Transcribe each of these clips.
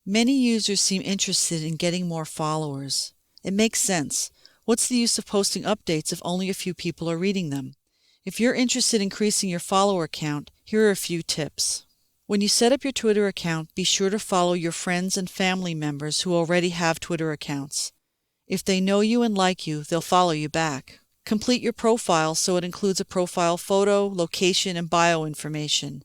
Many users seem interested in getting more followers. It makes sense. What's the use of posting updates if only a few people are reading them? If you're interested in increasing your follower count, here are a few tips. When you set up your Twitter account, be sure to follow your friends and family members who already have Twitter accounts. If they know you and like you, they'll follow you back. Complete your profile so it includes a profile photo, location, and bio information.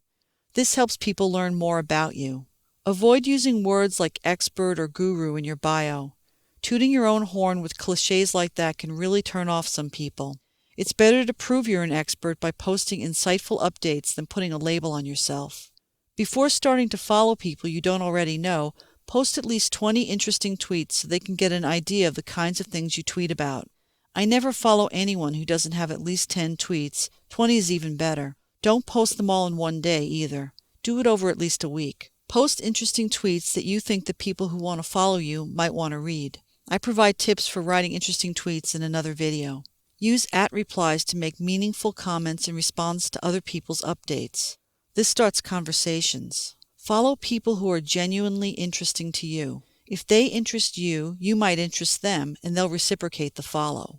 This helps people learn more about you. Avoid using words like expert or guru in your bio. Tooting your own horn with cliches like that can really turn off some people. It's better to prove you're an expert by posting insightful updates than putting a label on yourself. Before starting to follow people you don't already know, post at least 20 interesting tweets so they can get an idea of the kinds of things you tweet about. I never follow anyone who doesn't have at least 10 tweets. 20 is even better. Don't post them all in one day either. Do it over at least a week. Post interesting tweets that you think the people who want to follow you might want to read. I provide tips for writing interesting tweets in another video. Use @replies to make meaningful comments in response to other people's updates. This starts conversations. Follow people who are genuinely interesting to you. If they interest you, you might interest them, and they'll reciprocate the follow.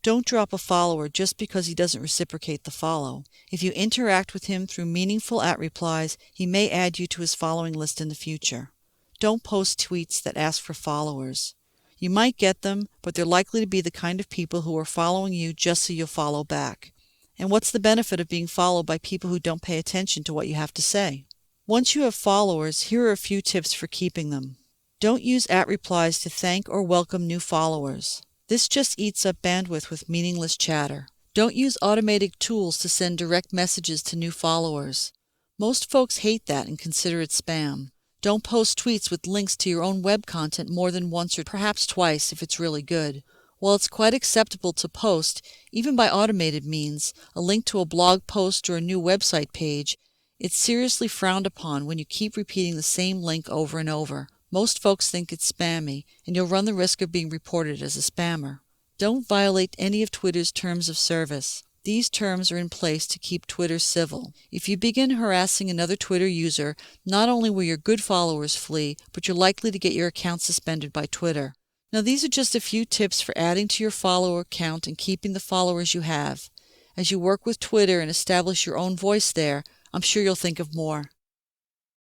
Don't drop a follower just because he doesn't reciprocate the follow. If you interact with him through meaningful @replies, he may add you to his following list in the future. Don't post tweets that ask for followers. You might get them, but they're likely to be the kind of people who are following you just so you'll follow back. And what's the benefit of being followed by people who don't pay attention to what you have to say? Once you have followers, here are a few tips for keeping them. Don't use @replies to thank or welcome new followers. This just eats up bandwidth with meaningless chatter. Don't use automated tools to send direct messages to new followers. Most folks hate that and consider it spam. Don't post tweets with links to your own web content more than once or perhaps twice if it's really good. While it's quite acceptable to post, even by automated means, a link to a blog post or a new website page, it's seriously frowned upon when you keep repeating the same link over and over. Most folks think it's spammy, and you'll run the risk of being reported as a spammer. Don't violate any of Twitter's terms of service. These terms are in place to keep Twitter civil. If you begin harassing another Twitter user, not only will your good followers flee, but you're likely to get your account suspended by Twitter. Now, these are just a few tips for adding to your follower count and keeping the followers you have. As you work with Twitter and establish your own voice there, I'm sure you'll think of more.